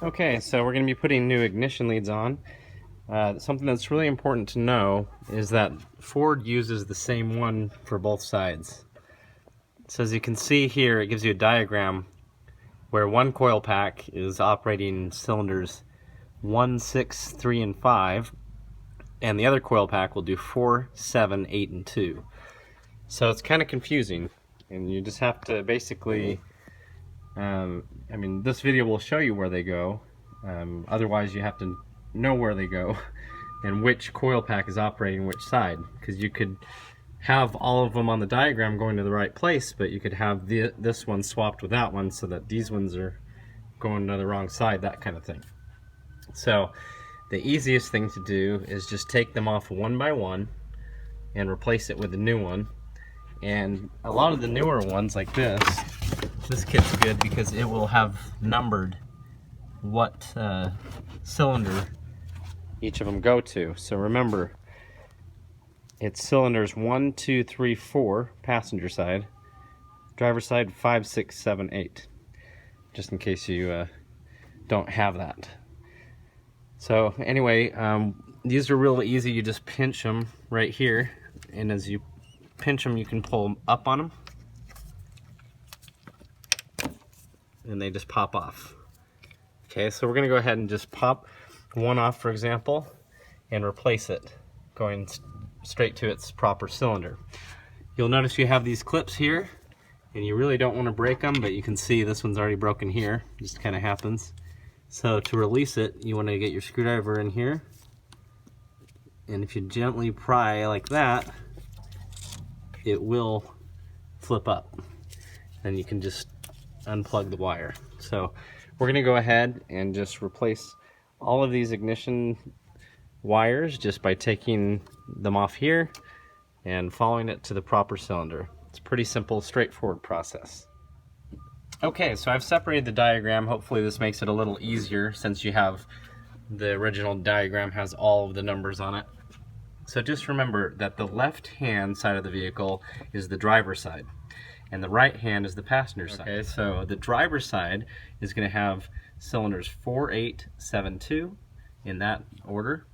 Okay, so we're going to be putting new ignition leads on. Something that's really important to know is that Ford uses the same one for both sides. So as you can see here, it gives you a diagram where one coil pack is operating cylinders 1, 6, 3, and 5, and the other coil pack will do 4, 7, 8, and 2. So it's kind of confusing, and you just have to basically this video will show you where they go. Otherwise, you have to know where they go and which coil pack is operating which side, because you could have all of them on the diagram going to the right place, but you could have this one swapped with that one so that these ones are going to the wrong side, that kind of thing. So the easiest thing to do is just take them off one by one and replace it with a new one. And a lot of the newer ones like this kit's good because it will have numbered what cylinder each of them go to. So remember, it's cylinders 1, 2, 3, 4, passenger side, driver side 5, 6, 7, 8, just in case you don't have that. So anyway, these are real easy. You just pinch them right here, and as you pinch them, you can pull them up on them, and they just pop off. Okay, so we're going to go ahead and just pop one off, for example, and replace it, going straight to its proper cylinder. You'll notice you have these clips here, and you really don't want to break them, but you can see this one's already broken here. It just kind of happens. So to release it, you want to get your screwdriver in here, and if you gently pry like that, it will flip up. Then you can just unplug the wire. So we're going to go ahead and just replace all of these ignition wires just by taking them off here and following it to the proper cylinder. It's a pretty simple, straightforward process. Okay, so I've separated the diagram. Hopefully this makes it a little easier since you have the original diagram has all of the numbers on it. So just remember that the left hand side of the vehicle is the driver's side, and the right hand is the passenger side. Okay, so the driver's side is going to have cylinders 4, 8, 7, 2 in that order,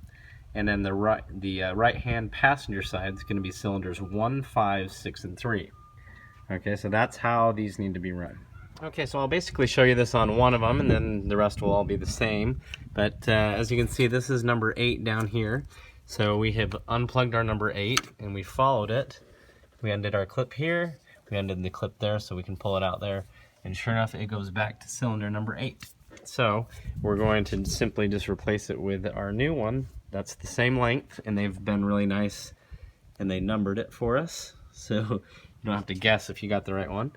and then the right hand passenger side is going to be cylinders 1, 5, 6, and 3. Okay, so that's how these need to be run. Okay, so I'll basically show you this on one of them, and then the rest will all be the same. But as you can see, this is number 8 down here. So we have unplugged our number 8, and we followed it. We undid our clip here. We undid the clip there so we can pull it out there. And sure enough, it goes back to cylinder number 8. So we're going to simply just replace it with our new one. That's the same length, and they've been really nice, and they numbered it for us. So you don't have to guess if you got the right one.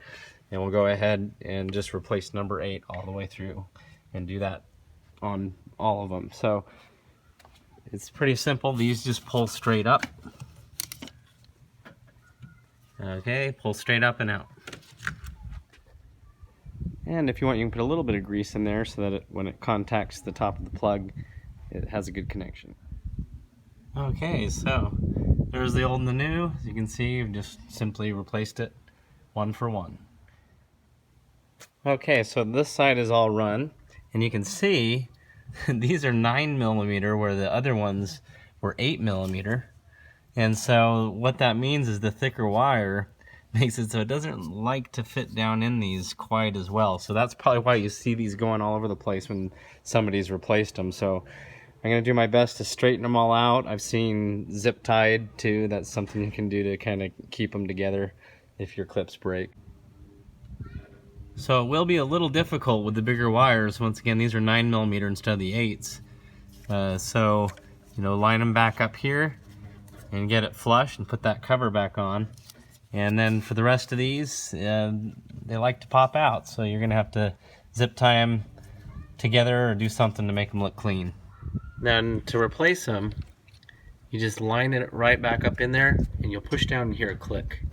And we'll go ahead and just replace number 8 all the way through and do that on all of them. So it's pretty simple. These just pull straight up. Okay, pull straight up and out. And if you want, you can put a little bit of grease in there so that when it contacts the top of the plug, it has a good connection. Okay, so there's the old and the new. As you can see, we've just simply replaced it one for one. Okay, so this side is all run, and you can see these are 9mm where the other ones were 8mm. And so what that means is the thicker wire makes it so it doesn't like to fit down in these quite as well. So that's probably why you see these going all over the place when somebody's replaced them. So I'm going to do my best to straighten them all out. I've seen zip tied too. That's something you can do to kind of keep them together if your clips break. So it will be a little difficult with the bigger wires. Once again, these are 9mm instead of the 8s. So, line them back up here and get it flush and put that cover back on. And then for the rest of these, they like to pop out. So you're going to have to zip tie them together or do something to make them look clean. Then to replace them, you just line it right back up in there and you'll push down and hear a click.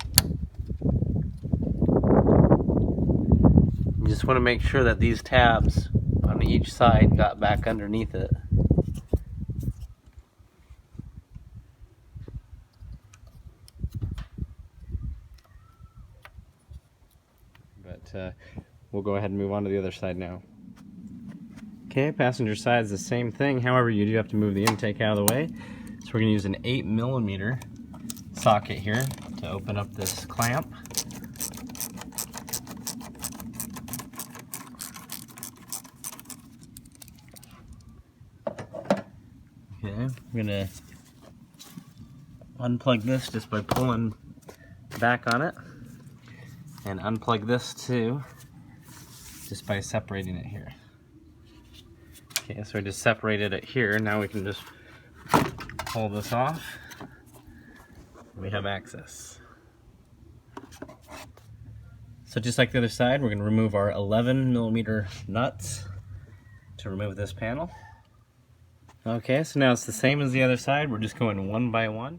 You just want to make sure that these tabs on each side got back underneath it. But we'll go ahead and move on to the other side now. Okay, passenger side is the same thing. However, you do have to move the intake out of the way. So we're going to use an 8mm socket here to open up this clamp. Okay, I'm going to unplug this just by pulling back on it, and unplug this too just by separating it here. Okay, so I just separated it here. Now we can just pull this off. We have access. So just like the other side, we're going to remove our 11mm nuts to remove this panel. Okay, so now it's the same as the other side. We're just going one by one.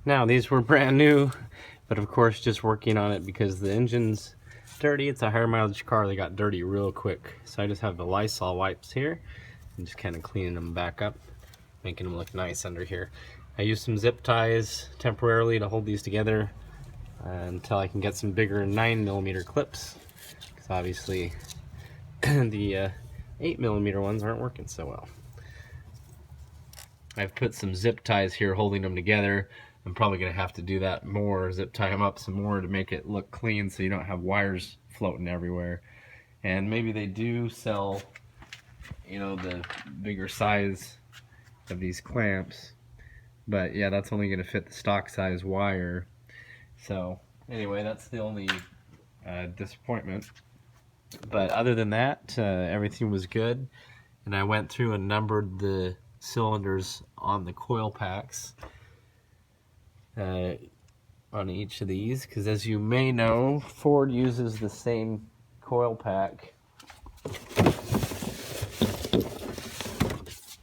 Now these were brand new, but of course just working on it because the engine's dirty. It's a higher mileage car. They got dirty real quick. So I just have the Lysol wipes here and just kind of cleaning them back up, making them look nice under here. I used some zip ties temporarily to hold these together until I can get some bigger 9mm clips, because obviously the 8mm ones aren't working so well. I've put some zip ties here holding them together. I'm probably going to have to do that more, zip tie them up some more to make it look clean so you don't have wires floating everywhere. And maybe they do sell, you know, the bigger size of these clamps, but yeah, that's only going to fit the stock size wire. So anyway, that's the only disappointment. But other than that, everything was good. And I went through and numbered the cylinders on the coil packs on each of these, because as you may know, Ford uses the same coil pack.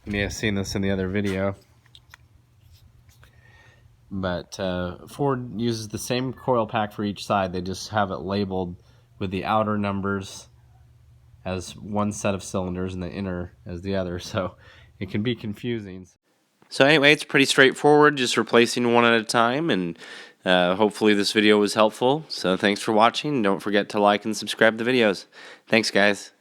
You may have seen this in the other video, but Ford uses the same coil pack for each side. They just have it labeled with the outer numbers as one set of cylinders and the inner as the other, so it can be confusing. So anyway, it's pretty straightforward, just replacing one at a time, and hopefully this video was helpful. So thanks for watching. Don't forget to like and subscribe to the videos. Thanks, guys.